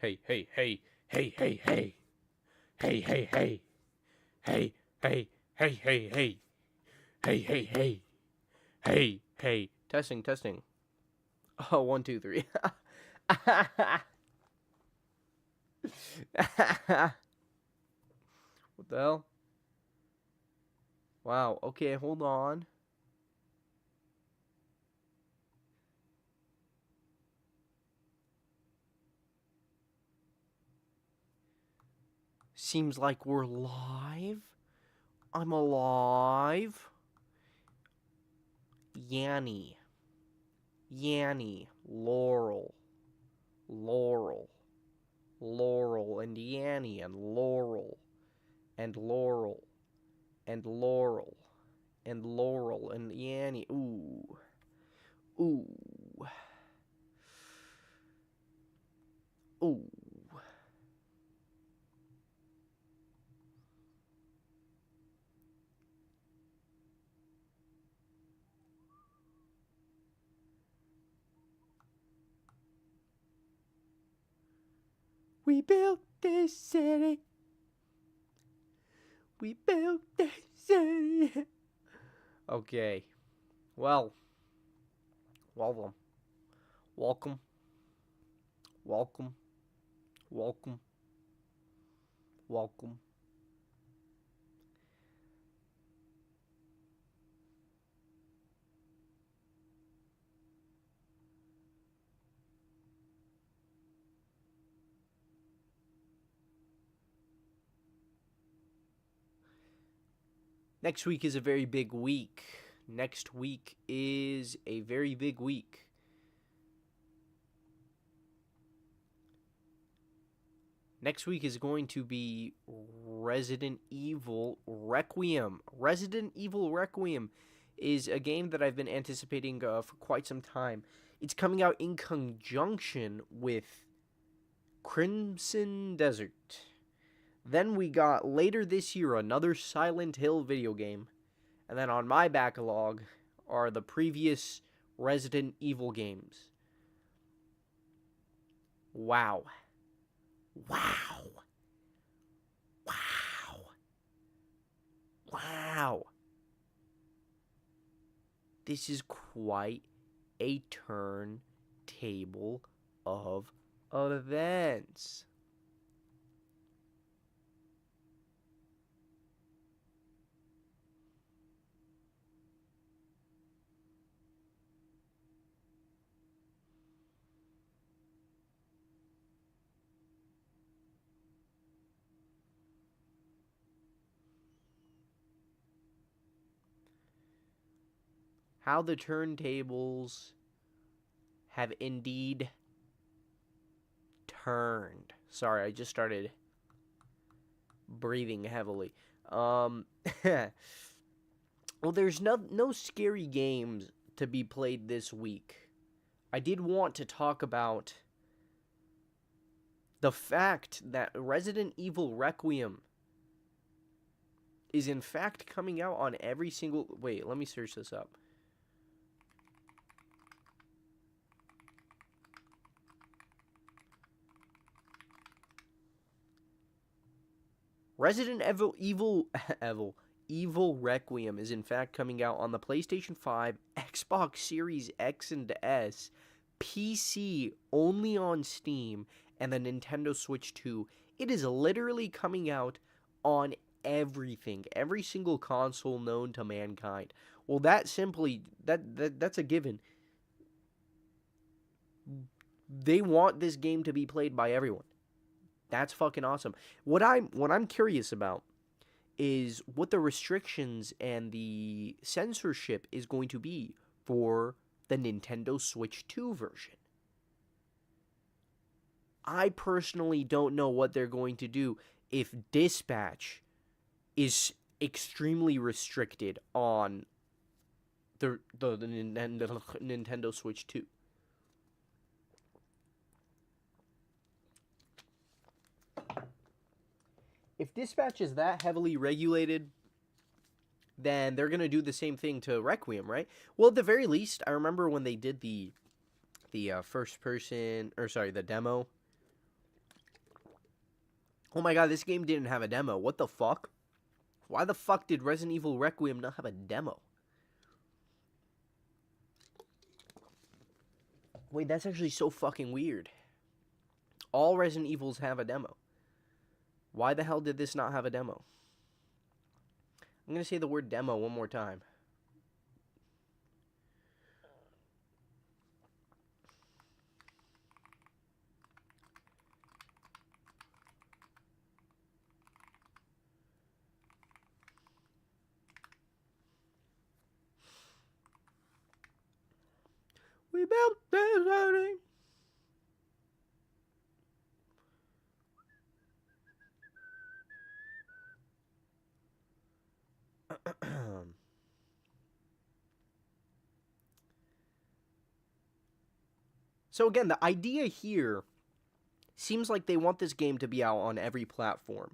Hey, hey, hey, hey, hey, hey, hey, hey, hey, hey, hey, hey, hey, hey, hey, hey, hey, hey, hey. Testing, testing. Oh, 1, 2, 3. What the hell? Wow. Okay, hold on. Seems like we're live. I'm alive. Yanny. Yanny. Laurel. Laurel. Laurel and Yanny and Laurel. And Laurel. And Laurel. And Laurel and Yanny. Ooh. Ooh. Ooh. We built this city. We built this city. Okay. Well, welcome. Welcome. Welcome. Welcome. Welcome. Next week is a very big week. Next week is a very big week. Next week is going to be Resident Evil Requiem. Resident Evil Requiem is a game that I've been anticipating for quite some time. It's coming out in conjunction with Crimson Desert. Then we got later this year another Silent Hill video game. And then on my backlog are the previous Resident Evil games. Wow. Wow. Wow. Wow. This is quite a turntable of events. How the turntables have indeed turned. Sorry, I just started breathing heavily. Well, there's no scary games to be played this week. I did want to talk about the fact that Resident Evil Requiem is in fact coming out on every single... Wait, let me search this up. Resident Evil Requiem is in fact coming out on the PlayStation 5, Xbox Series X and S, PC only on Steam, and the Nintendo Switch 2. It is literally coming out on everything, every single console known to mankind. Well, that's a given. They want this game to be played by everyone. That's fucking awesome. What I'm curious about is what the restrictions and the censorship is going to be for the Nintendo Switch 2 version. I personally don't know what they're going to do if dispatch is extremely restricted on the Nintendo Switch 2. If dispatch is that heavily regulated, then they're gonna do the same thing to Requiem, right? Well, at the very least, I remember when they did the first person, or sorry, the demo Oh my god, this game didn't have a demo. What the fuck? Why the fuck did Resident Evil Requiem not have a demo? Wait, that's actually so fucking weird. All Resident Evils have a demo. Why the hell did this not have a demo? I'm gonna say the word demo one more time. We built this building. So again, the idea here seems like they want this game to be out on every platform.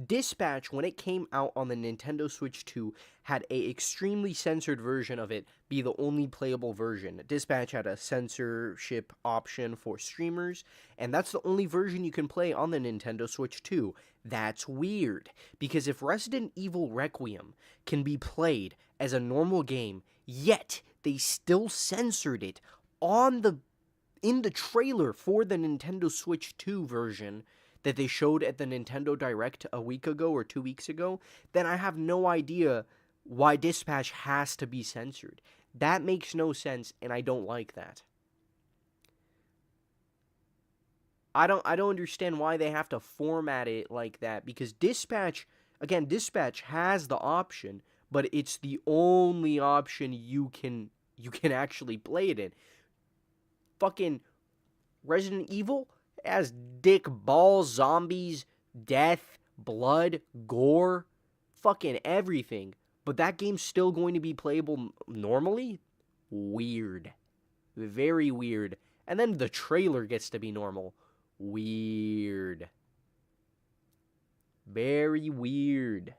Dispatch, when it came out on the Nintendo Switch 2, had a extremely censored version of it be the only playable version. Dispatch had a censorship option for streamers, and that's the only version you can play on the Nintendo Switch 2. That's weird, because if Resident Evil Requiem can be played as a normal game, yet they still censored it on the in the trailer for the Nintendo Switch 2 version that they showed at the Nintendo Direct a week ago or 2 weeks ago, then I have no idea why Dispatch has to be censored. That makes no sense, and I don't like that. I don't understand why they have to format it like that, because Dispatch has the option, but it's the only option you can actually play it in. Fucking Resident Evil has dick, balls, zombies, death, blood, gore, fucking everything. But that game's still going to be playable normally? Weird. Very weird. And then the trailer gets to be normal. Weird. Very weird.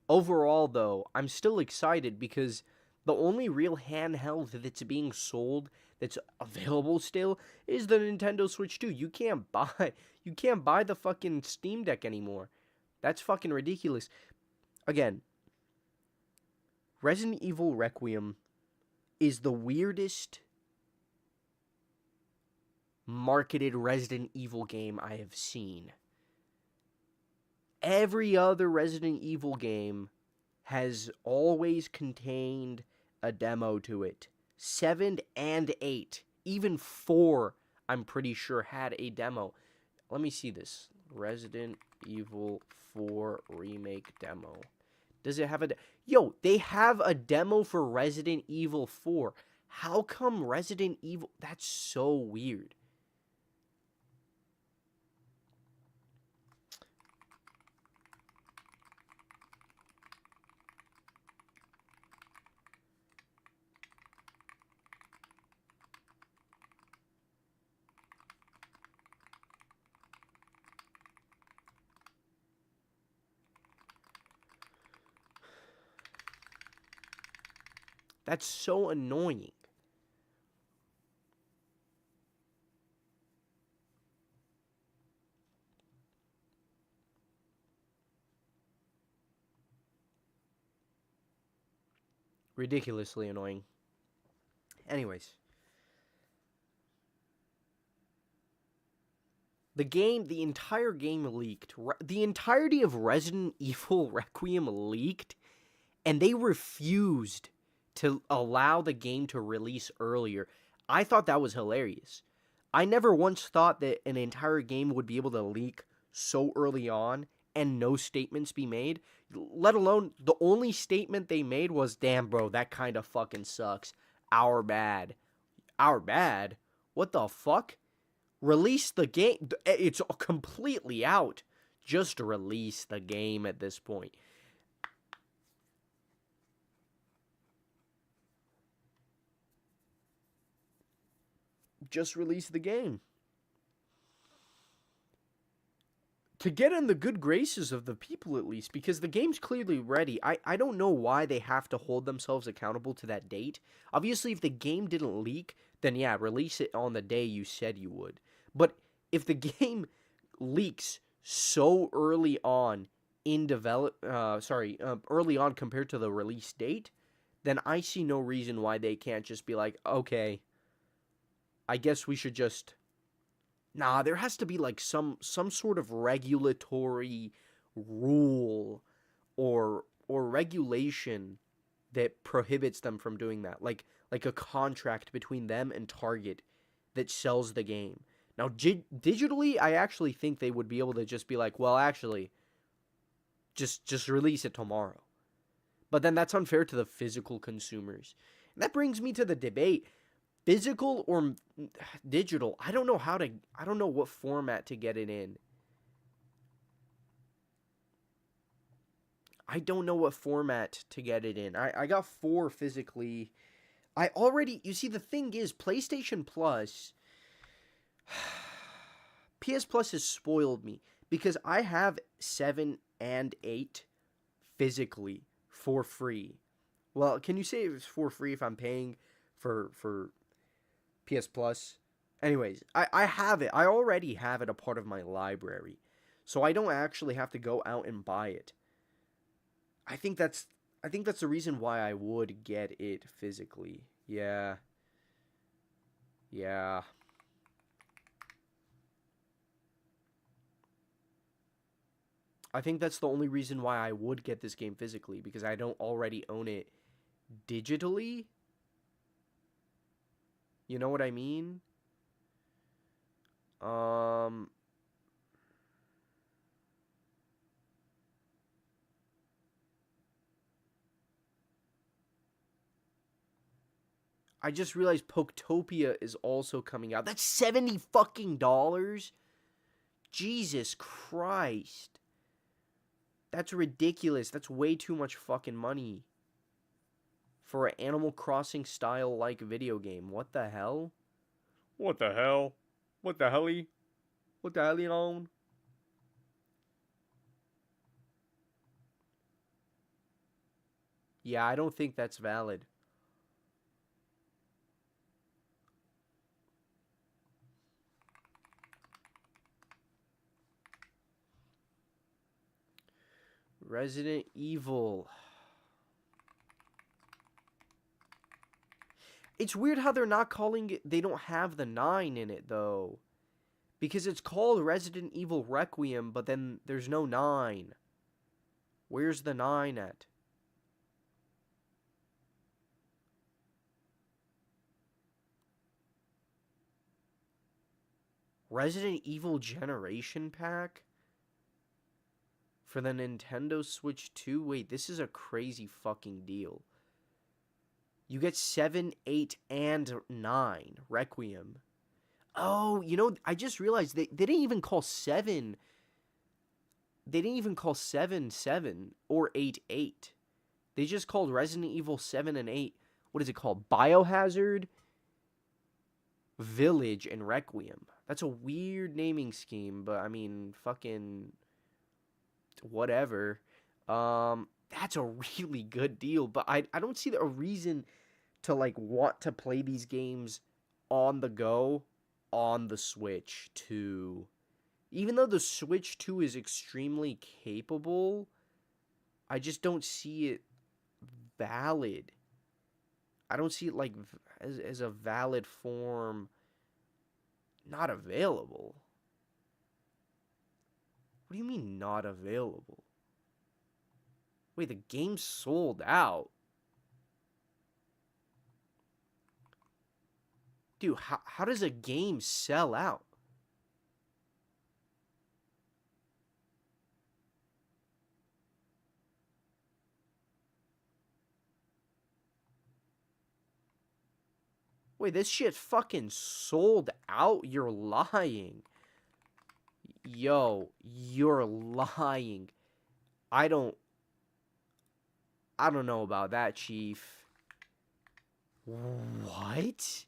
Overall, though, I'm still excited because the only real handheld that's being sold that's available still is the Nintendo Switch 2. You can't buy the fucking Steam Deck anymore. That's fucking ridiculous. Again, Resident Evil Requiem is the weirdest marketed Resident Evil game I have seen. Every other Resident Evil game has always contained a demo to it. 7 and 8, even 4, I'm pretty sure had a demo. Let me see this. Resident Evil 4 remake demo. Does it have a Yo, they have a demo for Resident Evil 4. How come Resident Evil? That's so weird. That's so annoying. Ridiculously annoying. Anyways, the entire game leaked. The entirety of Resident Evil Requiem leaked, and they refused to allow the game to release earlier. I thought that was hilarious. I never once thought that an entire game would be able to leak so early on and no statements be made. Let alone the only statement they made was, "Damn, bro, that kind of fucking sucks. Our bad." Our bad? What the fuck? Release the game. It's completely out. Just release the game at this point. just release the game. To get in the good graces of the people, at least, because the game's clearly ready. I don't know why they have to hold themselves accountable to that date. Obviously, if the game didn't leak, then yeah, release it on the day you said you would. But if the game leaks so early on early on compared to the release date, then I see no reason why they can't just be like, okay, I guess we should just. Nah, there has to be like some sort of regulatory rule or regulation that prohibits them from doing that. Like a contract between them and Target that sells the game. Now, digitally, I actually think they would be able to just be like, well, actually, just release it tomorrow. But then that's unfair to the physical consumers. And that brings me to the debate: physical or digital. I don't know what format to get it in. I don't know what format to get it in. I got 4 physically. You see, the thing is, PlayStation Plus, PS Plus has spoiled me because I have 7 and 8 physically for free. Well, can you say it's for free if I'm paying for PS Plus? Anyways, I have it. I already have it a part of my library. So I don't actually have to go out and buy it. I think that's I think that's the reason why I would get it physically. Yeah. Yeah. I think that's the only reason why I would get this game physically, because I don't already own it digitally. You know what I mean? Um I just realized Poketopia is also coming out. That's 70 fucking dollars. Jesus Christ. That's ridiculous. That's way too much fucking money for an Animal Crossing style like video game. What the hell? What the hell? What the helly? What the hell you on? Yeah, I don't think that's valid. Resident Evil. It's weird how they're not calling it. They don't have the 9 in it, though. Because it's called Resident Evil Requiem, but then there's no 9. Where's the 9 at? Resident Evil Generation Pack? For the Nintendo Switch 2? Wait, this is a crazy fucking deal. You get 7, 8, and 9. Requiem. Oh, I just realized they didn't even call 7. They didn't even call 7 7 or 8 8. They just called Resident Evil 7 and 8. What is it called? Biohazard, Village, and Requiem. That's a weird naming scheme, but I mean, fucking whatever. That's a really good deal, but I don't see a reason to like want to play these games on the go on the Switch 2. Even though the Switch 2 is extremely capable, I just don't see it valid. I don't see it like as a valid form not available. What do you mean not available? Wait, the game's sold out. Dude, how does a game sell out? Wait, this shit fucking sold out? You're lying. Yo, you're lying. I don't I don't know about that, Chief. What?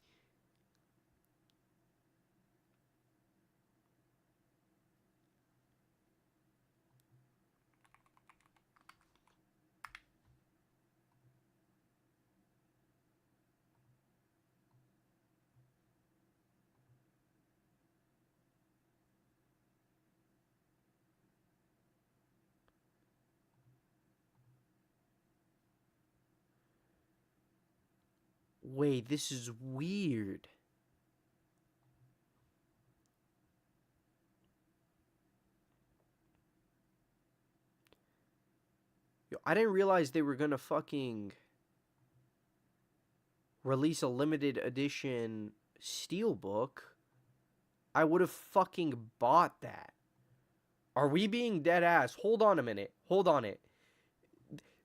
Wait, this is weird. Yo, I didn't realize they were gonna fucking release a limited edition steelbook. I would have fucking bought that. Are we being dead ass? Hold on a minute. Hold on it.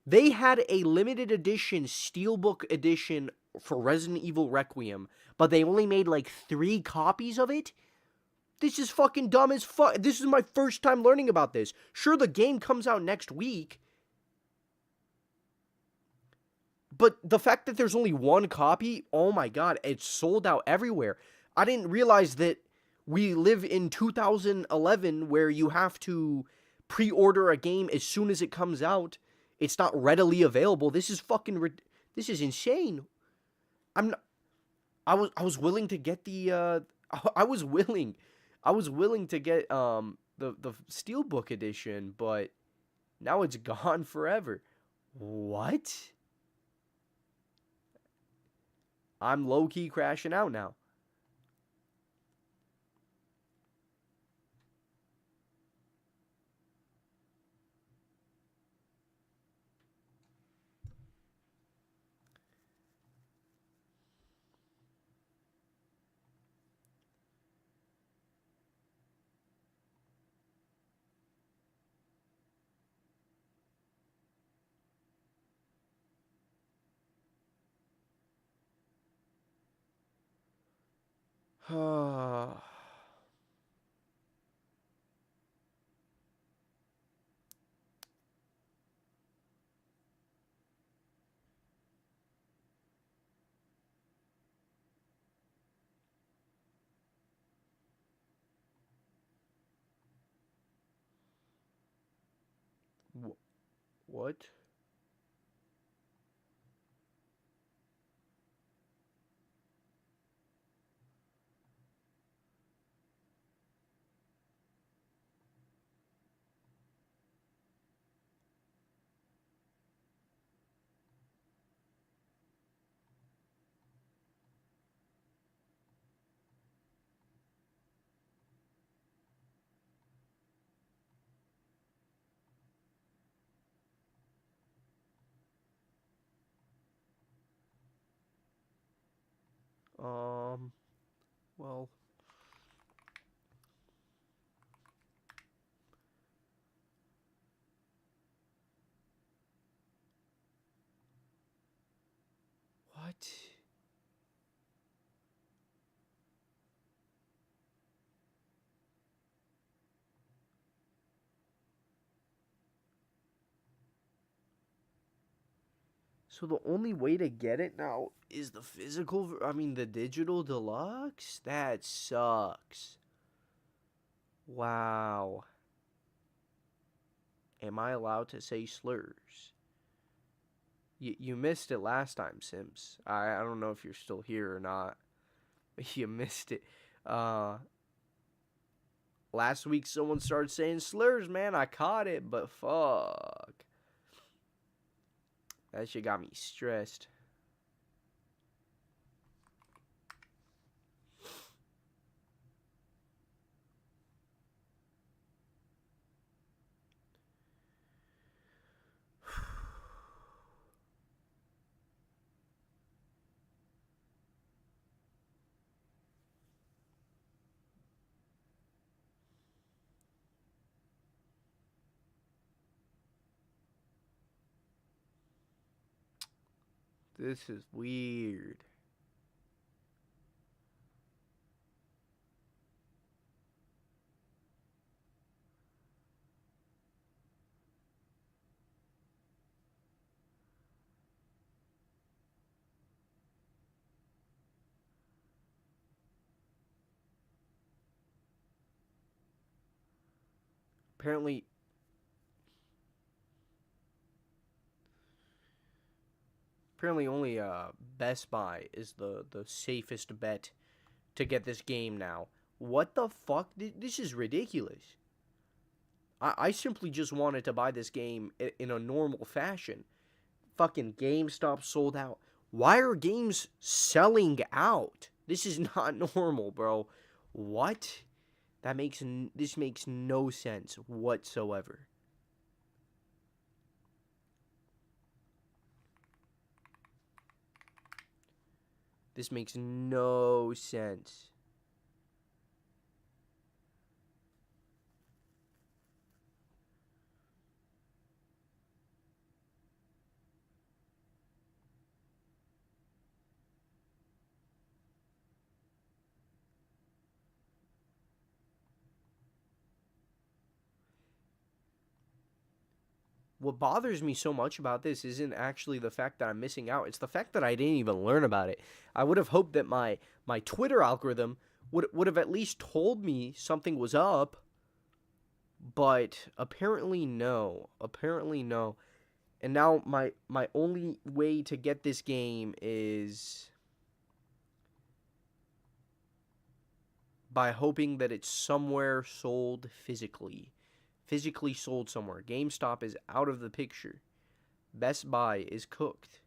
They had a limited edition steelbook edition for Resident Evil Requiem, but they only made like 3 copies of it? This is fucking dumb as fuck. This is my first time learning about this. Sure, the game comes out next week, but the fact that there's only 1 copy, oh my god, it's sold out everywhere. I didn't realize that we live in 2011 where you have to pre-order a game as soon as it comes out. It's not readily available. This is fucking this is insane. I'm not, I was willing to get the I was willing to get the steelbook edition, but now it's gone forever. What? I'm low key crashing out now. What? Um, well, what? So the only way to get it now is the physical, I mean the digital deluxe? That sucks. Wow. Am I allowed to say slurs? You missed it last time, Sims. I don't know if you're still here or not. You missed it. Uh Last week someone started saying slurs, man. I caught it, but fuck. That shit got me stressed. This is weird. Apparently apparently only Best Buy is the safest bet to get this game now. What the fuck? This is ridiculous. I simply just wanted to buy this game in a normal fashion. Fucking GameStop sold out. Why are games selling out? This is not normal, bro. What? This makes no sense whatsoever. This makes no sense. What bothers me so much about this isn't actually the fact that I'm missing out. It's the fact that I didn't even learn about it. I would have hoped that my Twitter algorithm would have at least told me something was up, but apparently no. Apparently no. And now my only way to get this game is by hoping that it's somewhere sold physically. Physically sold somewhere. GameStop is out of the picture. Best Buy is cooked.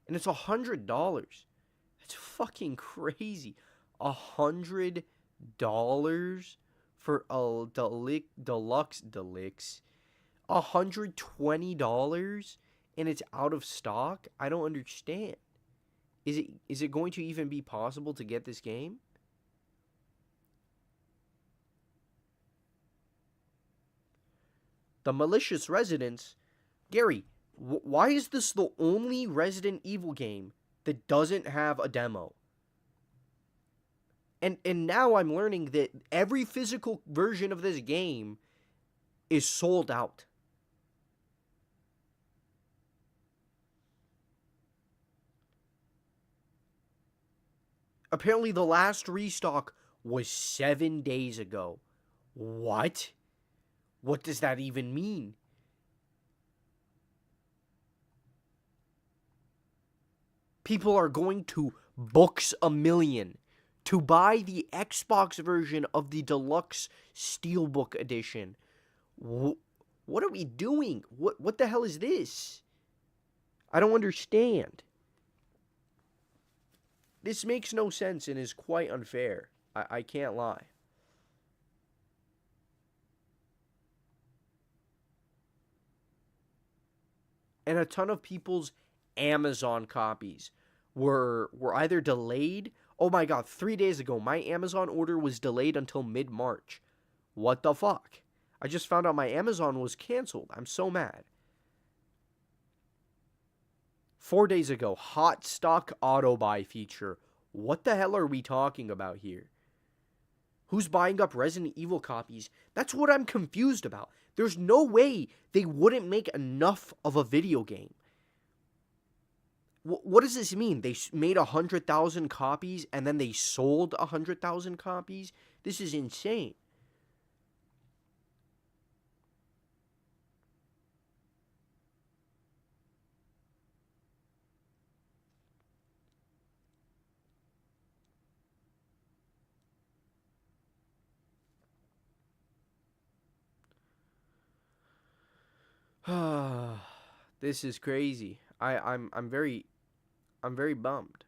And it's $100. That's fucking crazy. $100 for a deluxe. $120 and it's out of stock? I don't understand. Is it going to even be possible to get this game? The Malicious Residents. Gary, why is this the only Resident Evil game that doesn't have a demo? And now I'm learning that every physical version of this game is sold out. Apparently the last restock was 7 days ago. What? What does that even mean? People are going to Books A Million to buy the Xbox version of the deluxe Steelbook edition. What are we doing? What the hell is this? I don't understand. This makes no sense and is quite unfair. I can't lie. And a ton of people's Amazon copies were either delayed. Oh my god, 3 days ago, my Amazon order was delayed until mid-March. What the fuck? I just found out my Amazon was canceled. I'm so mad. 4 days ago, hot stock auto buy feature. What the hell are we talking about here? Who's buying up Resident Evil copies? That's what I'm confused about. There's no way they wouldn't make enough of a video game. What does this mean? They made 100,000 copies and then they sold 100,000 copies? This is insane. This is crazy. I'm very bummed.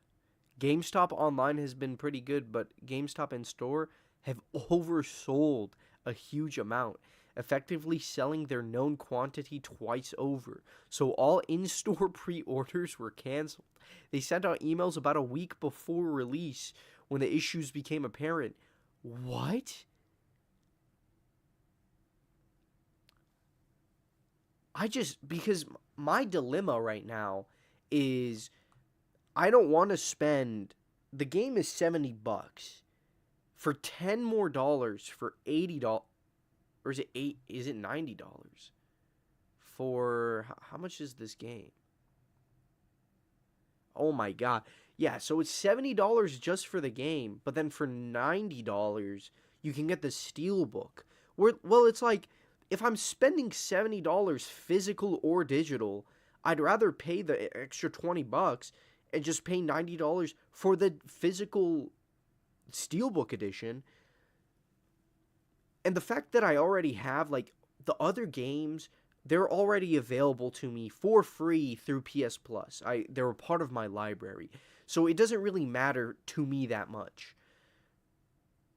GameStop online has been pretty good, but GameStop in store have oversold a huge amount, effectively selling their known quantity twice over. So all in-store pre-orders were canceled. They sent out emails about a week before release when the issues became apparent. What? Because my dilemma right now is I don't want to spend, the game is $70 for 10 more dollars for $80, or is it $90 for, how much is this game? Oh my god. Yeah, so it's $70 just for the game, but then for $90 you can get the Steelbook. Well, it's like, if I'm spending $70 physical or digital, I'd rather pay the extra $20 and just pay $90 for the physical Steelbook edition. And the fact that I already have, like, the other games, they're already available to me for free through PS Plus. They're a part of my library. So it doesn't really matter to me that much.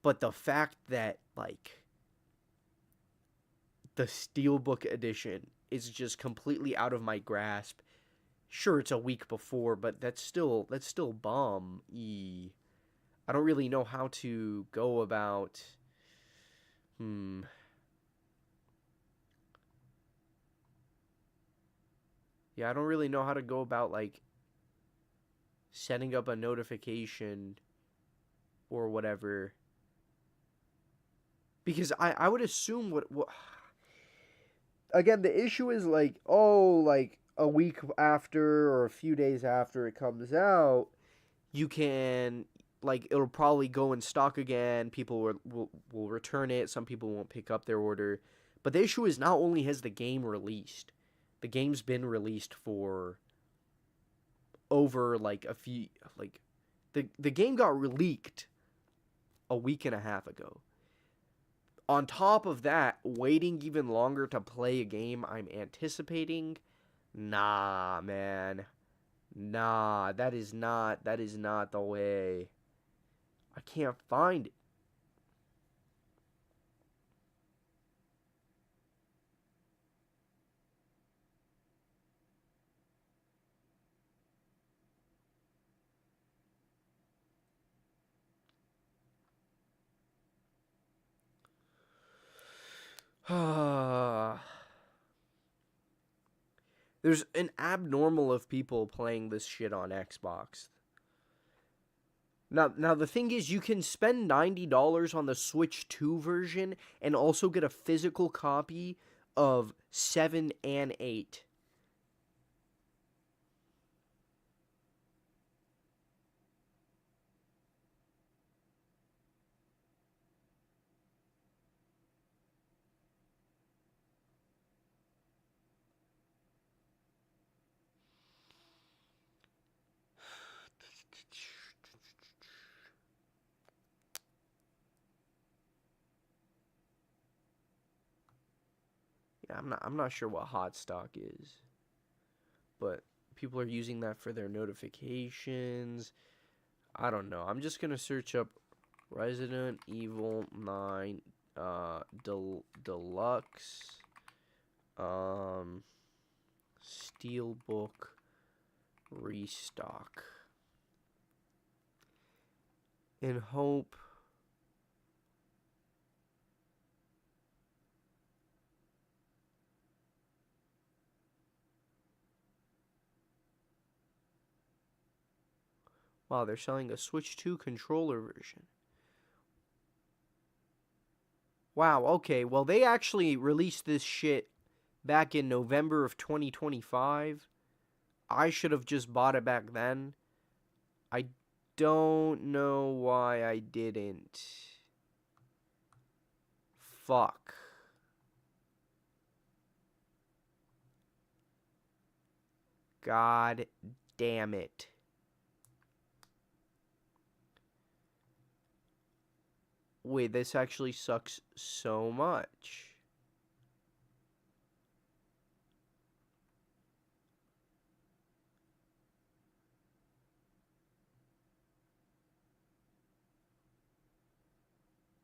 But the fact that like the Steelbook edition is just completely out of my grasp. Sure, it's a week before, but that's still bomb. I don't really know how to go about. Yeah, I don't really know how to go about like setting up a notification or whatever. Because I would assume what again, the issue is like, oh, like a week after or a few days after it comes out, you can like it'll probably go in stock again. People will return it. Some people won't pick up their order. But the issue is not only has the game released, the game's been released for over like a few like the game got leaked a week and a half ago. On top of that, waiting even longer to play a game I'm anticipating, nah, man. Nah, that is not the way. I can't find it. There's an abnormal of people playing this shit on Xbox. Now the thing is, you can spend $90 on the Switch 2 version and also get a physical copy of 7 and 8. Yeah, I'm not sure what hot stock is, but people are using that for their notifications. I don't know. I'm just gonna search up Resident Evil 9 Deluxe Steelbook restock in hope. Wow, they're selling a Switch 2 controller version. Wow, okay. Well, they actually released this shit back in November of 2025. I should have just bought it back then. I don't know why I didn't. Fuck. God damn it. Wait, this actually sucks so much.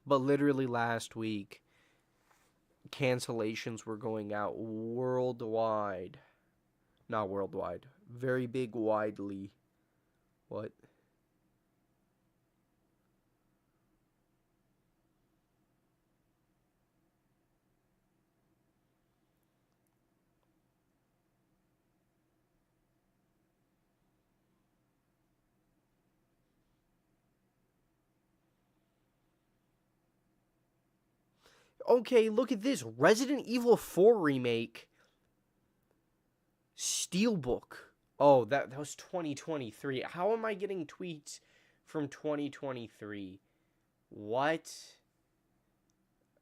But literally last week, cancellations were going out worldwide. Not worldwide. Very big widely. What? Okay, look at this. Resident Evil 4 remake. Steelbook. Oh, that was 2023. How am I getting tweets from 2023? What?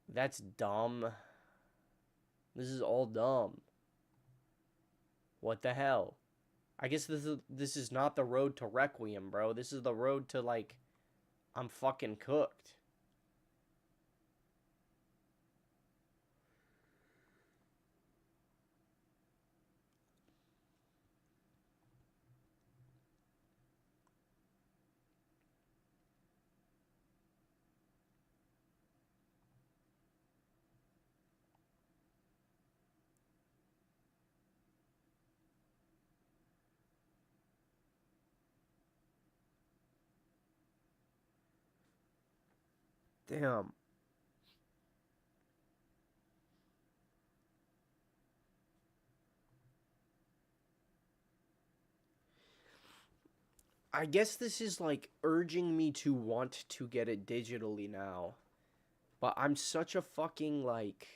That's dumb. This is all dumb. What the hell? I guess this is not the road to Requiem, bro. This is the road to like I'm fucking cooked. Damn. I guess this is like urging me to want to get it digitally now. But I'm such a fucking like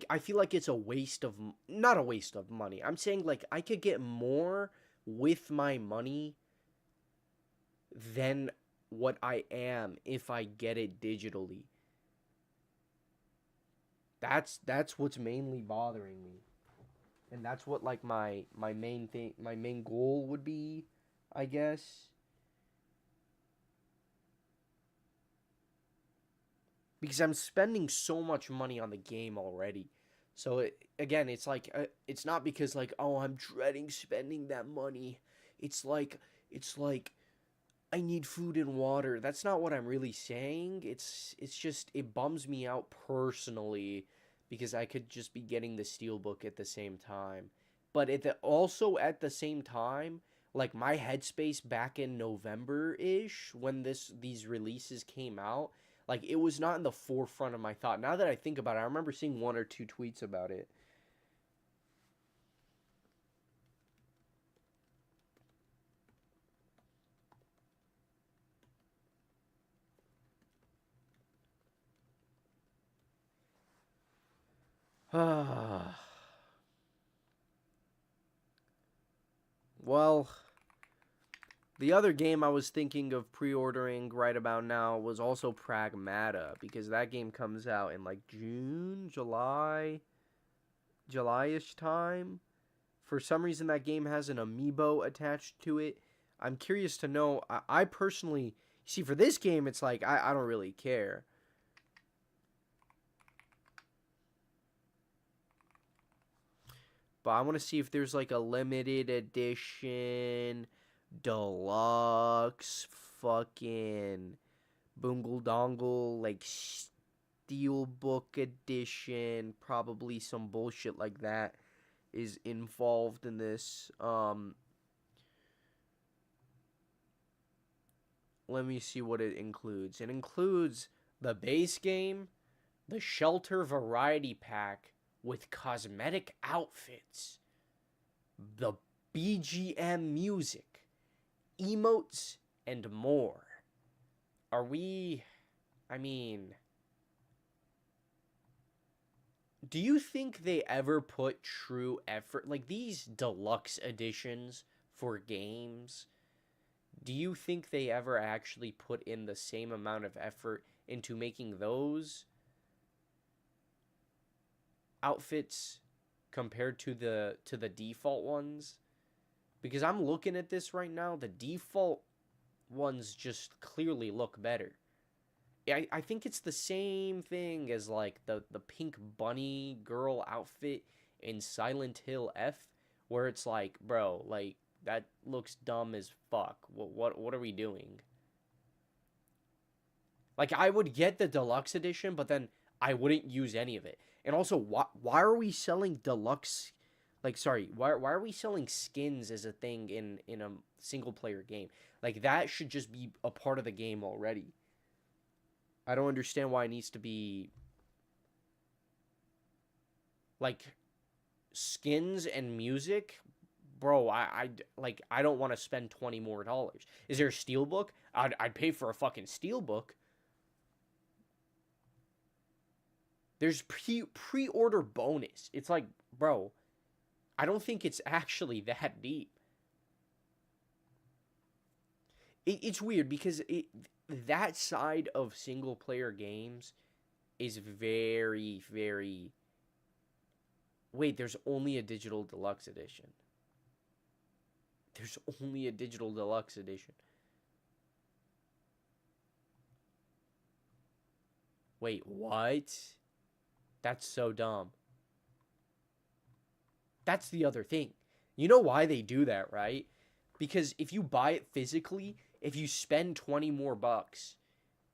I feel like it's a waste of not a waste of money. I'm saying like I could get more with my money than what I am if I get it digitally. That's what's mainly bothering me. And that's what like my main thing, my main goal would be, I guess. Because I'm spending so much money on the game already. So again, it's like it's not because like oh I'm dreading spending that money. It's like it's like I need food and water. That's not what I'm really saying. It's just it bums me out personally because I could just be getting the steelbook at the same time. But also at the same time, like my headspace back in November ish when these releases came out, like it was not in the forefront of my thought. Now that I think about it, I remember seeing one or two tweets about it. Well, the other game I was thinking of pre-ordering right about now was also Pragmata because that game comes out in like June, July-ish time. For some reason that game has an amiibo attached to it. I'm curious to know. I personally see for this game it's like I don't really care. But I want to see if there's like a limited edition deluxe fucking Boongle Dongle like steelbook edition, probably some bullshit like that is involved in this. Let me see what it includes. It includes the base game, the Shelter Variety Pack with cosmetic outfits, the BGM music, emotes, and more. Are we. I mean. Do you think they ever put true effort? Like these deluxe editions for games, do you think they ever actually put in the same amount of effort into making those outfits compared to the default ones? Because I'm looking at this right now, the default ones just clearly look better. I think it's the same thing as like the pink bunny girl outfit in Silent Hill F, where it's like, bro, like that looks dumb as fuck. What are we doing? Like I would get the deluxe edition, but then I wouldn't use any of it. And also, why are we selling deluxe? Like, sorry, why are we selling skins as a thing in a single player game? Like that should just be a part of the game already. I don't understand why it needs to be like skins and music. Bro, I don't want to spend $20 more. Is there a steelbook? I'd pay for a fucking steelbook. There's pre-order bonus. It's like, bro, I don't think it's actually that deep. It's weird because that side of single player games is very, very. Wait, there's only a digital deluxe edition. There's only a digital deluxe edition. Wait, what? That's so dumb. That's the other thing. You know why they do that, right? Because if you buy it physically, if you spend 20 more bucks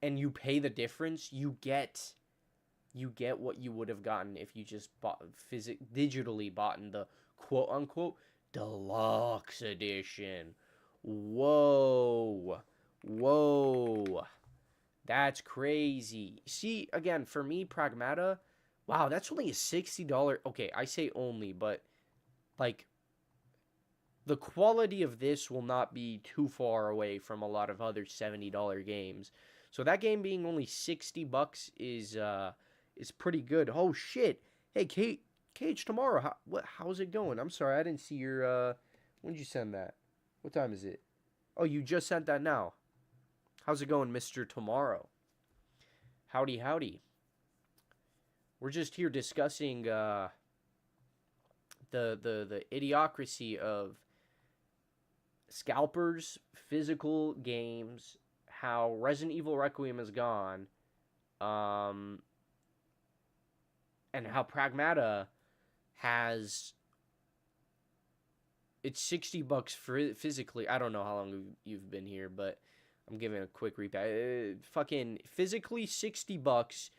and you pay the difference, you get what you would have gotten if you just bought digitally bought in the quote unquote deluxe edition. Whoa. Whoa. That's crazy. See, again, for me, Pragmata, wow, that's only a $60. Okay, I say only, but like the quality of this will not be too far away from a lot of other $70 games. So that game being only $60 is pretty good. Oh shit. Hey, Cage tomorrow. How's it going? I'm sorry, I didn't see your when did you send that? What time is it? Oh, you just sent that now. How's it going, Mr. Tomorrow? Howdy, howdy. We're just here discussing the idiocracy of scalpers, physical games, how Resident Evil Requiem is gone, um, and how Pragmata has it's $60 for physically. I don't know how long you've been here, but I'm giving a quick recap. Fucking physically $60.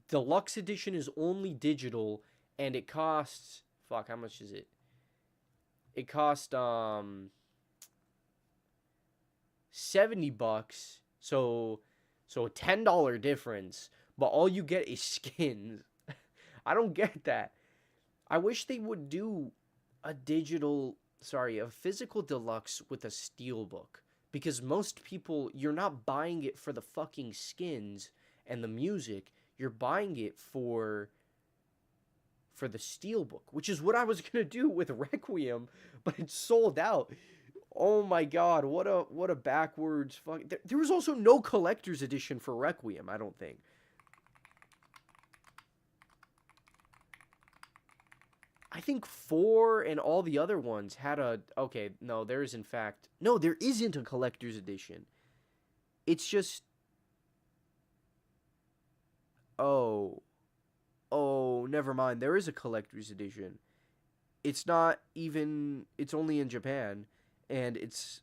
Deluxe edition is only digital, and it costs fuck. How much is it? It cost $70. So a $10 difference, but all you get is skins. I don't get that. I wish they would do a physical deluxe with a steelbook, because most people, you're not buying it for the fucking skins and the music. You're buying it for the steelbook, which is what I was gonna do with Requiem, but it's sold out. Oh my god, what a backwards fuck. There was also no collector's edition for Requiem, I don't think. I think 4 and all the other ones had a okay, no, there is in fact no, there isn't a collector's edition. It's just oh, oh, never mind. There is a collector's edition. It's not even it's only in Japan, and it's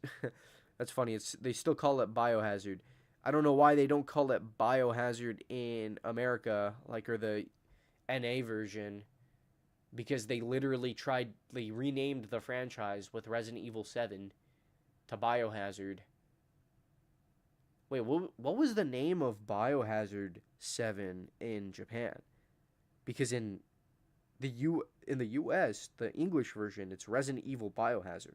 that's funny. It's they still call it Biohazard. I don't know why they don't call it Biohazard in America, like or the NA version, because they renamed the franchise with Resident Evil 7 to Biohazard. Wait, what was the name of Biohazard 7 in Japan? Because in the US, the English version, it's Resident Evil Biohazard.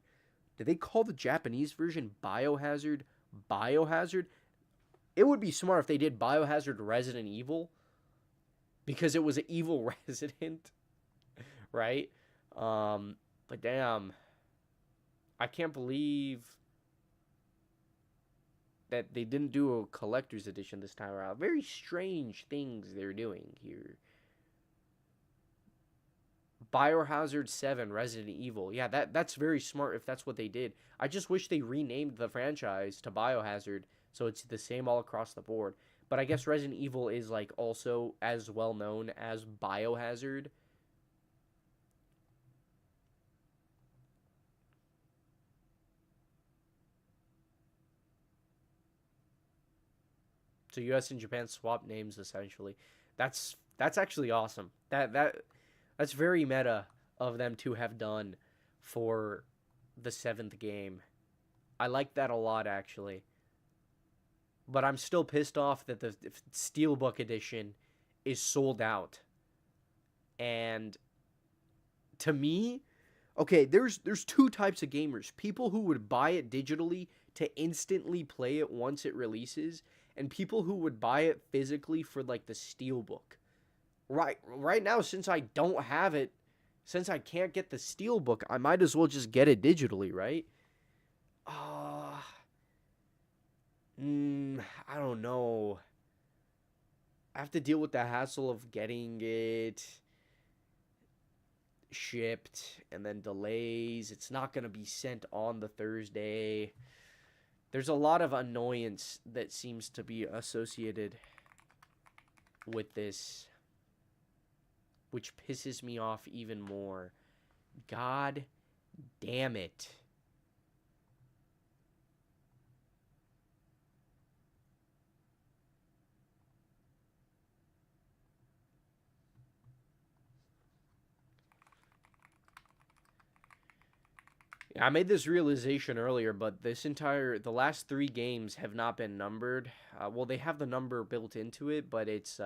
Did they call the Japanese version Biohazard Biohazard? It would be smart if they did Biohazard Resident Evil, because it was an evil resident, right? But damn, I can't believe that they didn't do a collector's edition this time around. Very strange things they're doing here. Biohazard 7 Resident Evil. Yeah, that's very smart if that's what they did. I just wish they renamed the franchise to Biohazard so it's the same all across the board. But I guess Resident Evil is like also as well known as Biohazard. So US and Japan swap names essentially. That's actually awesome. That's very meta of them to have done for the 7th game. I like that a lot, actually. But I'm still pissed off that the Steelbook edition is sold out. And to me, okay, there's two types of gamers. People who would buy it digitally to instantly play it once it releases, and people who would buy it physically for like the Steelbook. Right now, since I don't have it, since I can't get the Steelbook, I might as well just get it digitally, right? I don't know. I have to deal with the hassle of getting it shipped and then delays. It's not going to be sent on the Thursday. There's a lot of annoyance that seems to be associated with this, which pisses me off even more. God damn it. Yeah, I made this realization earlier, but the last three games have not been numbered. Well, they have the number built into it, but it's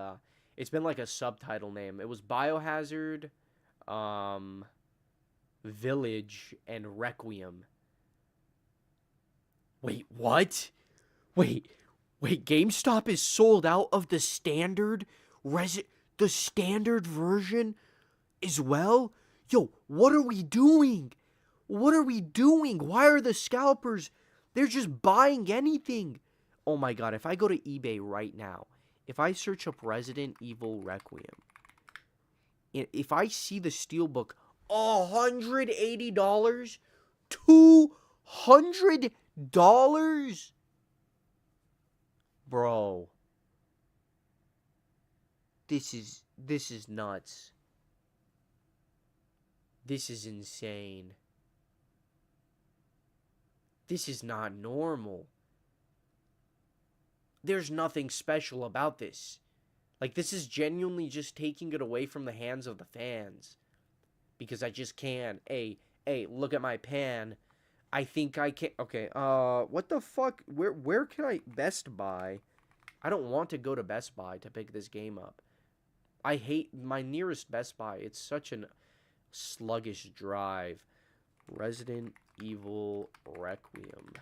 been like a subtitle name. It was Biohazard, um, Village, and Requiem. Wait, what? Wait, wait. GameStop is sold out of the the standard version as well. Yo, what are we doing? What are we doing? Why are the scalpers? They're just buying anything. Oh my god, if I go to eBay right now, if I search up Resident Evil Requiem, if I see the steelbook, $180? $200? Bro, this is nuts. This is insane. This is not normal. There's nothing special about this. Like, this is genuinely just taking it away from the hands of the fans. Because I just can. Hey, look at my pan. I think I can. Okay, what the fuck? Where can I Best Buy? I don't want to go to Best Buy to pick this game up. I hate my nearest Best Buy. It's such an sluggish drive. Resident Evil Requiem.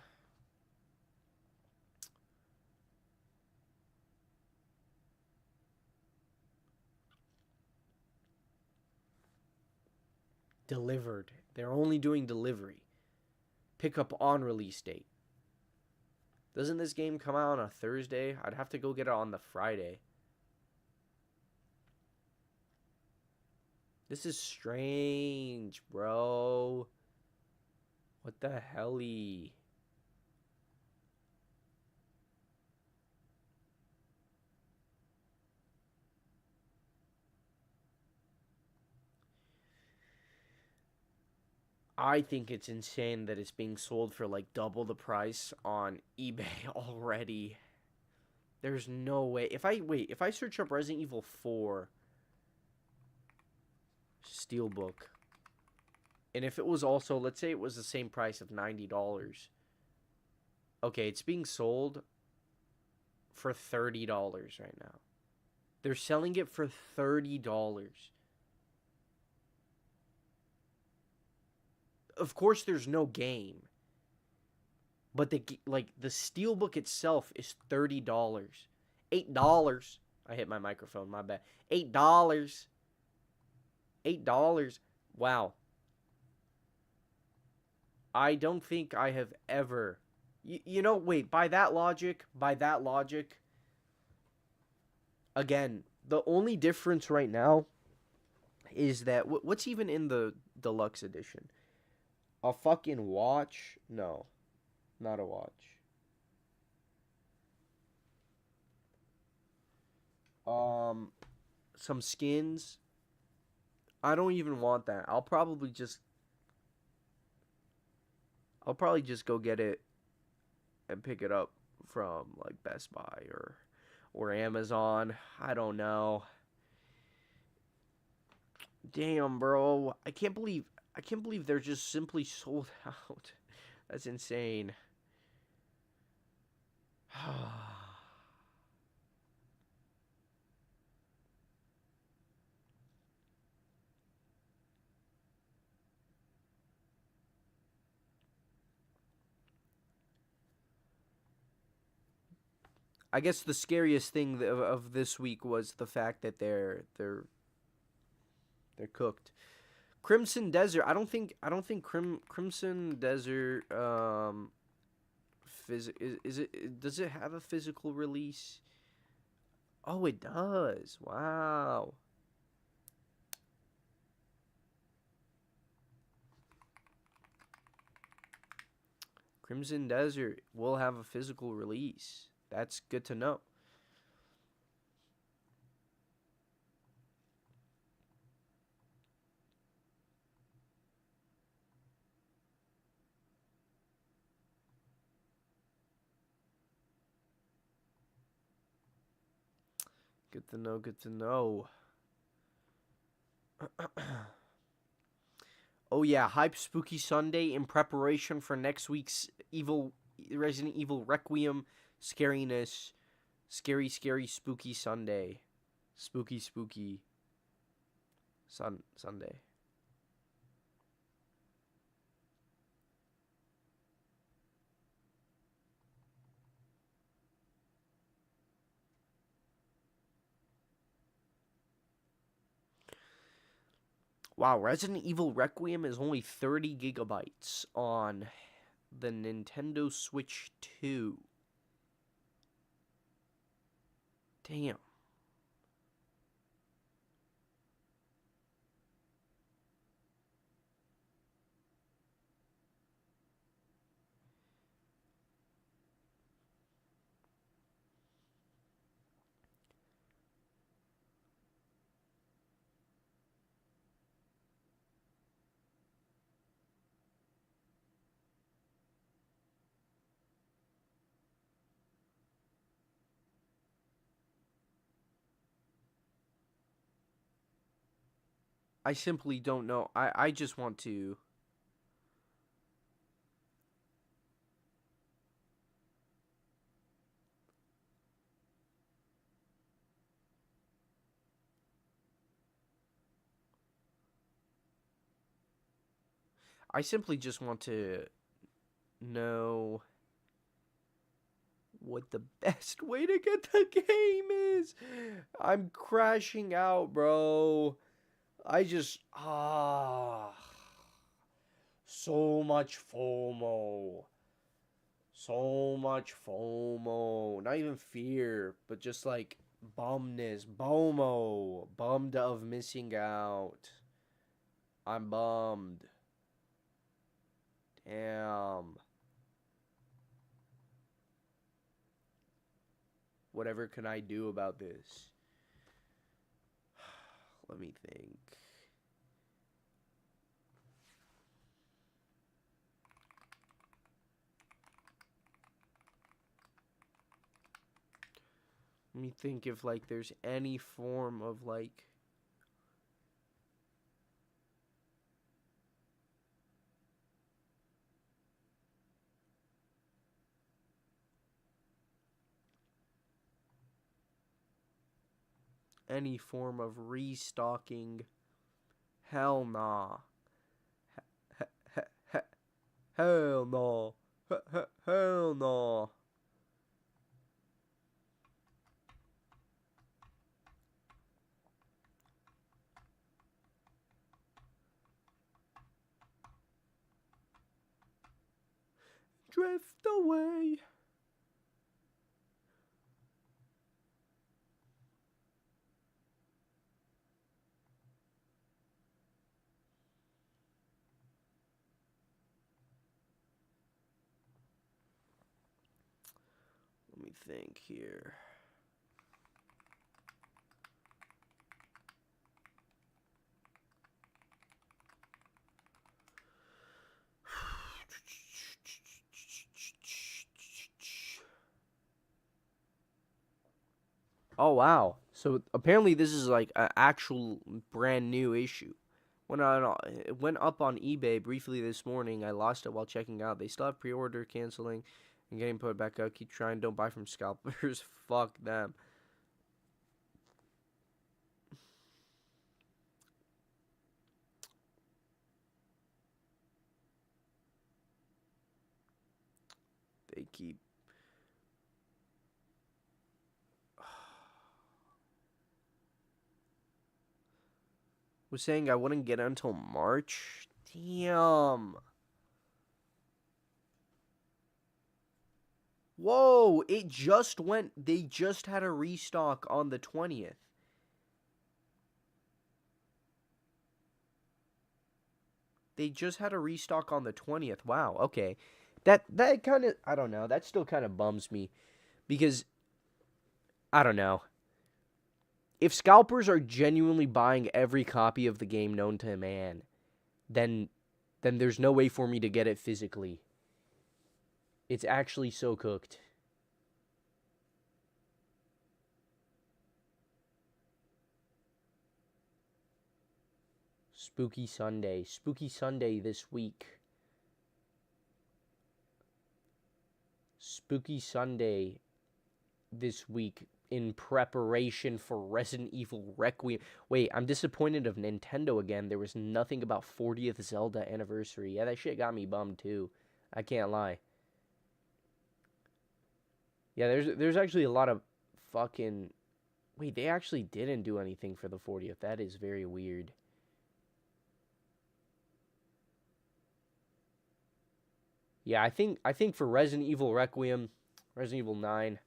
Delivered. They're only doing delivery. Pickup on release date. Doesn't this game come out on a Thursday? I'd have to go get it on the Friday. This is strange, bro. What the helly? I think it's insane that it's being sold for like double the price on eBay already. There's no way. If I search up Resident Evil 4 Steelbook, and if it was also, let's say it was the same price of $90. Okay, it's being sold for $30 right now. They're selling it for $30. Of course there's no game. But the steelbook itself is $30. $8. I hit my microphone, my bad. $8. $8. Wow. I don't think I have ever wait, by that logic, again, the only difference right now is that what's even in the deluxe edition? A fucking watch? No, not a watch. Some skins. I don't even want that. I'll probably just go get it and pick it up from like Best Buy or Amazon. I don't know. Damn, bro. I can't believe they're just simply sold out. That's insane. I guess the scariest thing of this week was the fact that they're cooked. Crimson Desert. I don't think Crimson Desert is it does it have a physical release? Oh, it does. Wow. Crimson Desert will have a physical release. That's good to know. Good to know. Good to know. Oh yeah, hype Spooky Sunday in preparation for next week's Resident Evil Requiem scariness. Scary, scary, spooky Sunday. Spooky, spooky Sunday. Wow, Resident Evil Requiem is only 30 gigabytes on the Nintendo Switch 2. Damn. I simply don't know. I just want to. I simply just want to know what the best way to get the game is. I'm crashing out, bro. I just so much FOMO. So much FOMO. Not even fear, but just like bumness. BOMO. Bummed of missing out. I'm bummed. Damn. Whatever can I do about this? Let me think. Let me think if like there's any form of like any form of restocking. Hell nah. Hell no. Hell no. Drift away. Let me think here. Oh wow. So apparently this is like an actual brand new issue. It went up on eBay briefly this morning. I lost it while checking out. They still have pre-order canceling and getting put back up. Keep trying. Don't buy from scalpers. Fuck them. They keep. Was saying I wouldn't get it until March. Damn. Whoa, it just went. They just had a restock on the 20th. They just had a restock on the 20th. Wow, okay. That kind of, I don't know. That still kind of bums me because I don't know. If scalpers are genuinely buying every copy of the game known to man, then there's no way for me to get it physically. It's actually so cooked. Spooky Sunday. Spooky Sunday this week. Spooky Sunday this week in preparation for Resident Evil Requiem. Wait, I'm disappointed of Nintendo again. There was nothing about 40th Zelda anniversary. Yeah, that shit got me bummed too. I can't lie. Yeah, there's actually a lot of fucking... Wait, they actually didn't do anything for the 40th. That is very weird. Yeah, I think for Resident Evil Requiem, Resident Evil 9,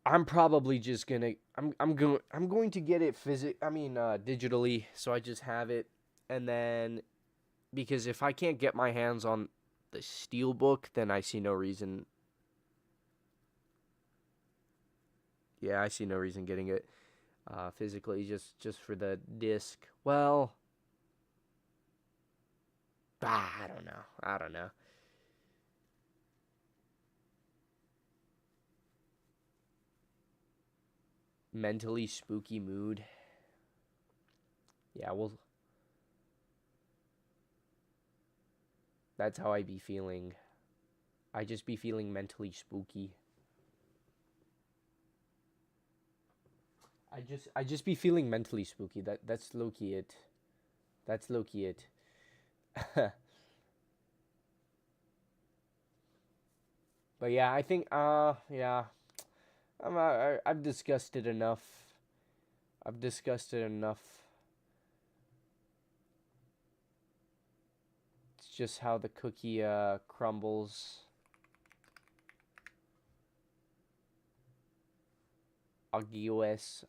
I'm probably just gonna I'm going to get it digitally, so I just have it, and then because if I can't get my hands on the steelbook, then I see no reason. Yeah, I see no reason getting it physically just for the disc. Well, I don't know. I don't know. Mentally spooky mood. Yeah, well, that's how I be feeling. I just be feeling mentally spooky. I just be feeling mentally spooky. That's low key it. That's low key it. But yeah, I think yeah. I've discussed it enough. I've discussed it enough. It's just how the cookie crumbles. Agues.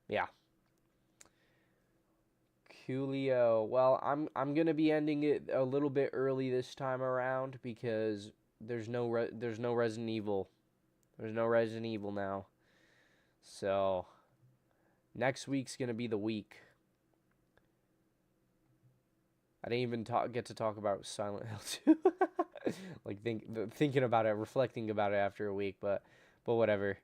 Yeah. Coolio. Well, I'm gonna be ending it a little bit early this time around because there's no Resident Evil. There's no Resident Evil now. So next week's gonna be the week. I didn't even get to talk about Silent Hill 2. Like thinking about it, reflecting about it after a week, but whatever.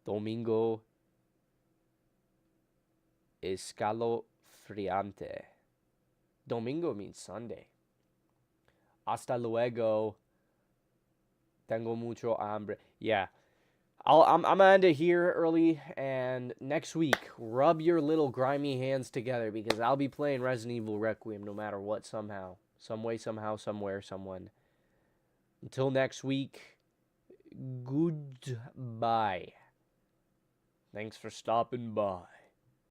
Domingo escalofriante. Domingo means Sunday. Hasta luego. Tengo mucho hambre. Yeah. I'm gonna end it here early, and next week, rub your little grimy hands together because I'll be playing Resident Evil Requiem no matter what, somehow. Some way, somehow, somewhere, someone. Until next week, goodbye. Thanks for stopping by.